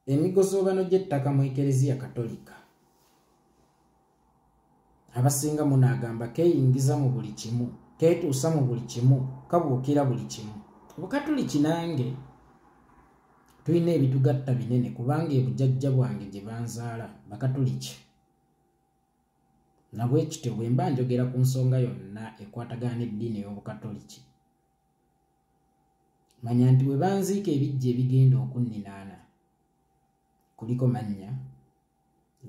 Emigosobano gy'ettaka mu Ekereziya Katolika abasinga munagamba keeyingiza mu buli kimu, keetuusa mu buli kimu, kabuukira buli kimu. Obukatoliki nange tulina ebitugatta binene kubanga ebujjajja bwange gye banzaala Bakatoliki. Nabwe kityo bwe mba njogera ku nsonga yonna ekwatagana n'eddiini ey'Obukatoliki, manya nti bwe banziika ebijja ebigenda okunninaana kuliko mannya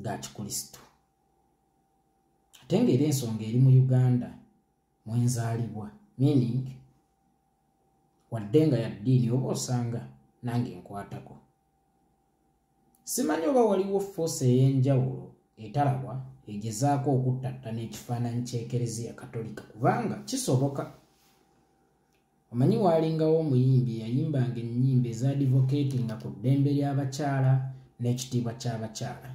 ga Kikristo. Ate ng'era ensonga eri mu Uganda mwenzaalibwa, meaning wadde nga ya ddiini oba osanga nange nkwatako. Simanyi oba waliwo force ey'enjawulo etalabwa egezaako okuttatta n'ekifaananyi ky'Ekereziya Katolika kubanga kisoboka. Omanyi waalingawo omuyimbi yayimbanga ennyimba ezadvocatinga ku ddembe ly'abakyala n'ekitiibwa ky'abakyala.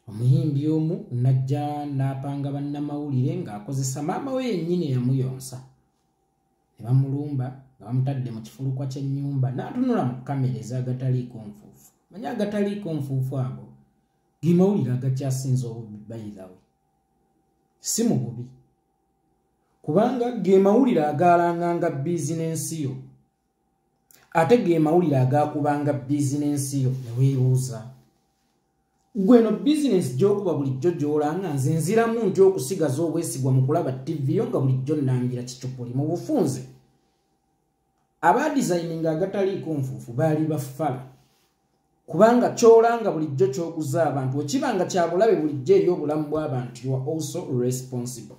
Omuyimbi omu najja n'apanga bannamawulire ng'akozesa maama we yennyini eyamuyonsa. Ne bamulumba nga bamutadde mu kifulukwa ky'ennyumba n'atunula mu kamera ez'agataliiko nfuufu. Manyi agataliiko nfuufu ago ge mawulire agakyasinza obubi bayirawe. Si mu bubi kubanga ge mawulire agaalanganga bizinensi yo, ate ge mawulire agaakubanga bizinensi yo ne weebuuza, gweno bizinensi gy'okuba bulijjo gy'olanga nze nziramu nti okusigaza obwesigwa mu kulaba TV yo nga bulijjo nnangira kicupuli mu bufunze. Abadizayininga agataliiko nfuufu baali baffala kubanga kyolanga bulijjo kyoguza abantu ekibanga kya bulabe bulijjo eri obulamu bw'abantu, you are also responsible.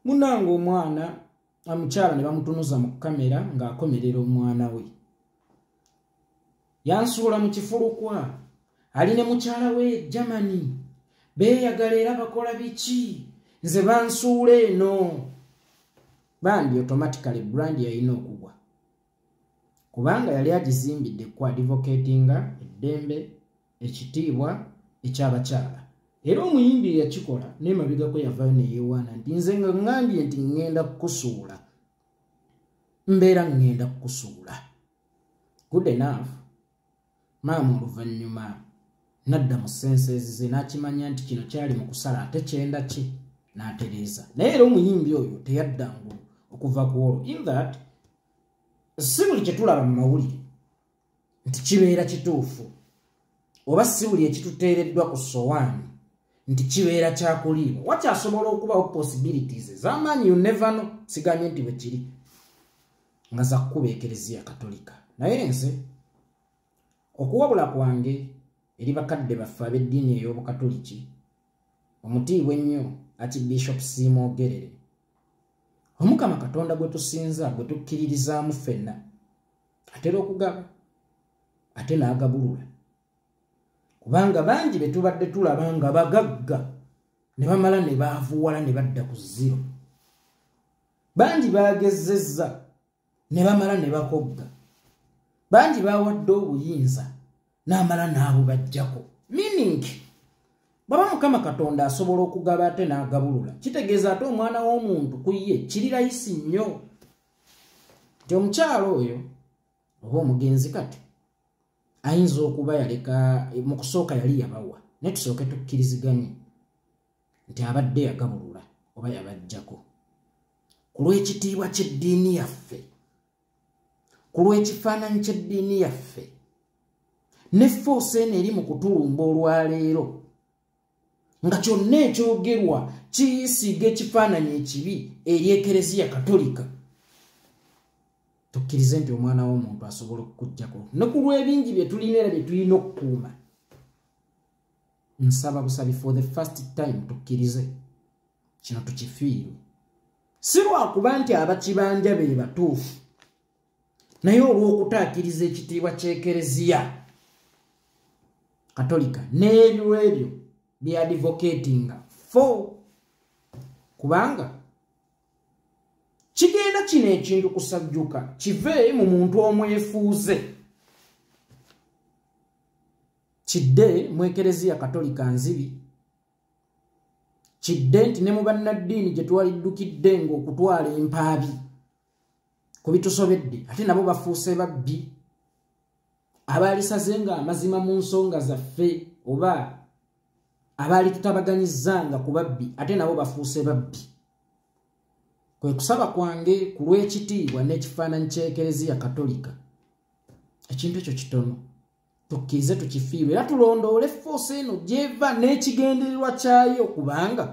Munanga omwana omukyala ne bamutunuza mu kamera ng'akomerera omwana we. Yansuula mu kifulukwa ali ne mukyala we Germany, beeyagala era bakola biki, nze bansuula eno. Bandi automatically brand yalina okugwa kubanga yali agizimbidde ku advocatinga eddembe, ekitiibwa eky'abakyala. Era omuyimbi yakikola n'emabegako yavaayo neyeewaana nti nze nga ngambye nti ngenda kukusuula, mbeera ngenda kukusuula. Good enough. Maama oluvannyuma nadda mu senses ze n'akimanya nti kino kyali mu kusala ate kyenda ki n'atereeza. Naye era omuyimbi oyo teyaddangu okuva ku olwo. In that si buli kye tulaba mu mawulire nti kibeera kituufu, oba si buli ekituteereddwa ku sowaani nti kibeera kyakuliibwa. Wakyasobola okubawo possibilities ez'amaanyi, you never know. Sigambye nti bwe kiri nga za kkuba Ekereziya Katolika. Naye nze okuwabula kwange eri bakadde baffe ab'eddiini ey'Obukatoliki, omutiibwa ennyo Archbishop Simwogerere, Omukama Katonda gwe tusinza, gwe tukkiririzaamu ffenna, atera okugaba ate n'agabulula. Kubanga bangi be tubadde tulaba nga bagagga ne bamala ne baavuwala ne badda ku zero. Bangi baagezezza ne bamala ne bakogga. Bangi baawadde obuyinza n'amala n'abo bajjako. Meaning baba Mukama Katonda asobola okugaba ate n'agabulula, kitegeeza ate omwana w'omuntu ku ye kiri layisi nnyo nti omukyalo oyo oba omugenzi kati ayinza okuba yaleka mu kusooka yali yabawa, naye tusooke tukkiriziganye nti abadde yagabulula oba yabajjako ku lw'ekitiibwa ky'eddiini yaffe, ku lw'ekifaananyi ky'eddiini yaffe, ne force eno eri mu kutulumba olwaleero nga kyonna ekyogerwa kiyisiiga ekifaananyi ekibi eri Ekereziya Katolika. Tukkirize nti omwana w'omuntu asobola okukujjako ne ku lw'ebingi bye tulina era bye tulina okukuuma. Nsaba busabi for the first time tukkirize kino tukifiirwe, si lwakuba nti abakibanja be batuufu, naye olw'okutaakiriza ekitiibwa ky'Ekereziya Katolika n'ebyo ebyo bye advocatinga for, kubanga kigenda kino ekintu kusajjuka kive mu muntu omwefuuze kidde mu Ekereziya Katolika nzibi, kidde nti ne mu bannaddiini gye twaliddukidde ng'okutwala empaabi ku bitusobedde ate nabo bafuuse babbi. abalisazenga amazima mu nsonga zaffe oba abali tutabaganyizanga ku babbi ate nabo bafuuse babbi. Kwe kusaba kwange ku lw'ekitiibwa n'ekifaananyi ky'Ekereziya Katolika ekintu ekyo kitono tukkirize tukifiirwe era tulondoole foosi eno gy'eva n'ekigendererwa kyayo kubanga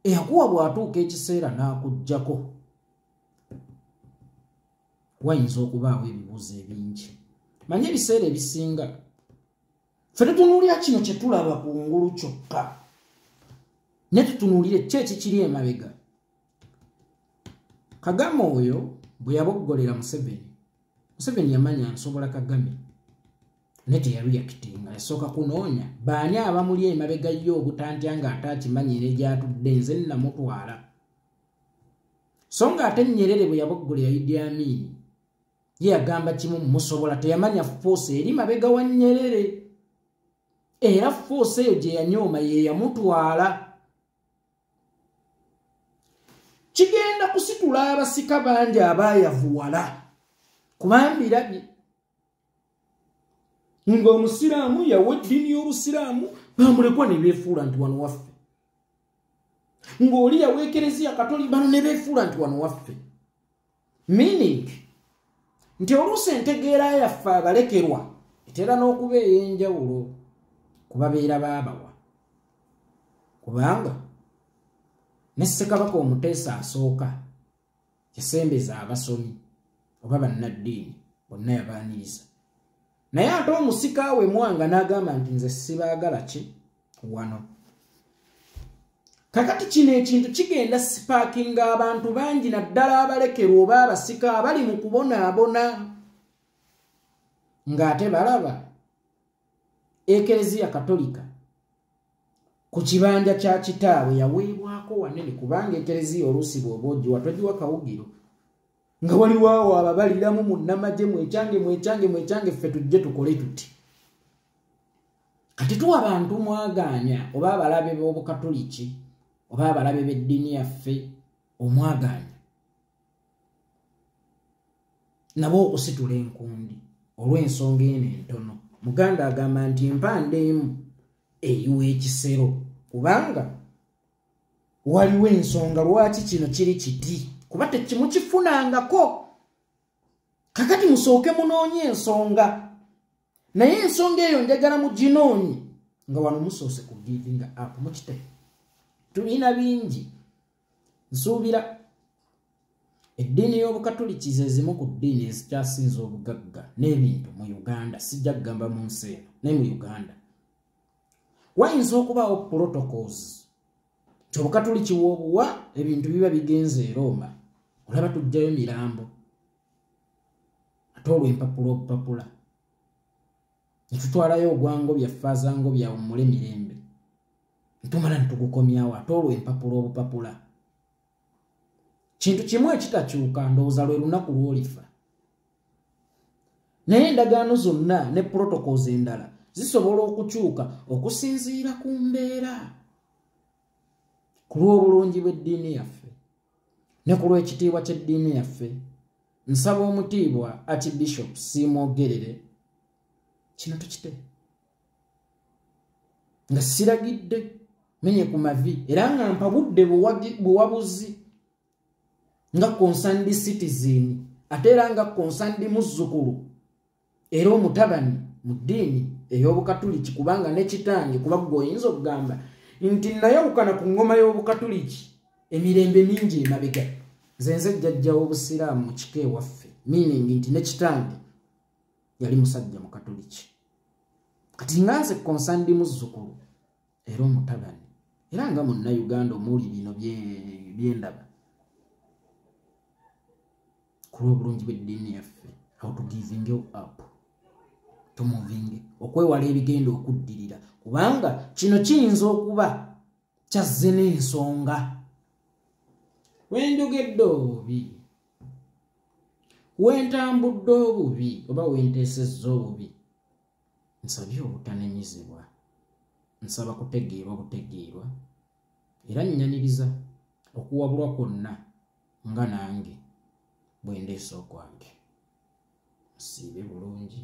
eyakuwa bw'atuuka ekiseera n'akuggyako wayinza okubaawo ebibuuzo ebingi. Manye ebiseera ebisinga ffe tutunuulira kino kye tulaba ku ngulu kyokka ne tutunuulire ki ekikiri emabega. Kagame oyo bwe yaboggolera Museveni yamanya nsobola Kagame ne teyareactinga, yasooka kunoonya baani abamuli emabega ye obutantya ng'ate akimanyire gy'atudde nze nnamutwala. So ng'ate Nyerere bwe yaboggolera Idi Amin ye yagamba kimu musobola, teyamanya force eri mabega wa Nyerere era force eyo gye yanyooma ye yamutwala. Kigenda kusitula abasika bangi abaayavuwala kubambirabye ng'omusiraamu yawa eddiini y'obusiraamu bamulekwa ne beefuula nti wano waffe, ng'oli yawa Ekereziya Katolika bano ne beefuula nti wano waffe. Meaning nti oluusi entegeera yaffe abalekerwa etera n'okuba ey'enjawulo ku babeera baabawa, kubanga ne Ssekabaka Omuteesa asooka yasembeza abasomi oba bannaddiini bonna yabaaniriza, naye ate omusika we Mwanga n'agamba nti nze sibaagala ki wano. Kakati kino ekintu kigenda sipaakinga abantu bangi naddala abalekerwa oba abasika abali mu kubonaabona ng'ate balaba Ekereziya Katolika ku kibanja kya kitaawe yaweebwako wanene, kubanga Ekereziya oluusi bw'oba ogiwa togiwa kawugiro nga waliwo awo ababaliramu munnamagye mwecyange ffe tujje tukole tuti. Kati tuwa abantu mwaganya oba abalabe b'Obukatoliki oba abalabe b'eddiini yaffe omwaganya nabo okusitula enkundi olw'ensonga eno entono. Muganda agamba nti empande emu eyiwa ekisero, kubanga waliwo ensonga lwaki kino kiri kiti kuba tekimukifunangako. Kakati musooke munoonye ensonga, naye ensonga eyo njagala muginoonye nga wano musoose ku givinga up mukite. Tulina bingi, nsuubira eddiini y'Obukatoliki ze zimu ku ddiini ezikyasinza obugagga n'ebintu mu Uganda. Sijja kugamba mu nsi eno naye mu Uganda wayinza okubaawo protocols nti Obukatoliki w'obuwa ebintu biba bigenze e Roma, olaba tujjayo mirambo ate olw'empapula obupapula ne tutwalayo ogwango byaffe azango byawummule mirembe ntumala nitugukomyawo ate olw'empapula obupapula. Kintu kimu ekitakyuka ndowooza lwe lunaku lw'olifa, naye endagaano zonna ne protocols endala zisobola okukyuka okusinziira ku mbeera. Ku lw'obulungi bw'eddiini yaffe ne ku lw'ekitiibwa ky'eddiini yaffe nsaba omutiibwa Archbishop Simwogerere kino tukite nga siragidde menye ku mavi era nga mpabudde buwabuzi nga concerned citizen ate era nga concerned muzzukulu era omutabani mu ddiini ey'Obukatoliki, kubanga ne kitange kuba gwe oyinza okugamba nti nayawukana ku ngoma y'Obukatoliki emirembe mingi emabega nze jjajja w'Obusiraamu mu kika ewaffe, meaning nti ne kitange yali musajja Mukatoliki. Kati nga nze concerned muzzukulu era omutabani era nga Munnayuganda omuli bino byendaba ku lw'obulungi bw'eddiini yaffe how to giving up to moving okwewala ebigenda okuddirira, kubanga kino kiyinza okuba kyazze n'ensonga. Wenjogedde obubi, wentambudde obubi oba wenteesezza obubi, nsabye obutanenyezebwa, nsaba kutegeerwa butegeerwa era nnyaniriza okuwabulwa kwonna nga nange bwe ndeese okwange. Musiibe bulungi.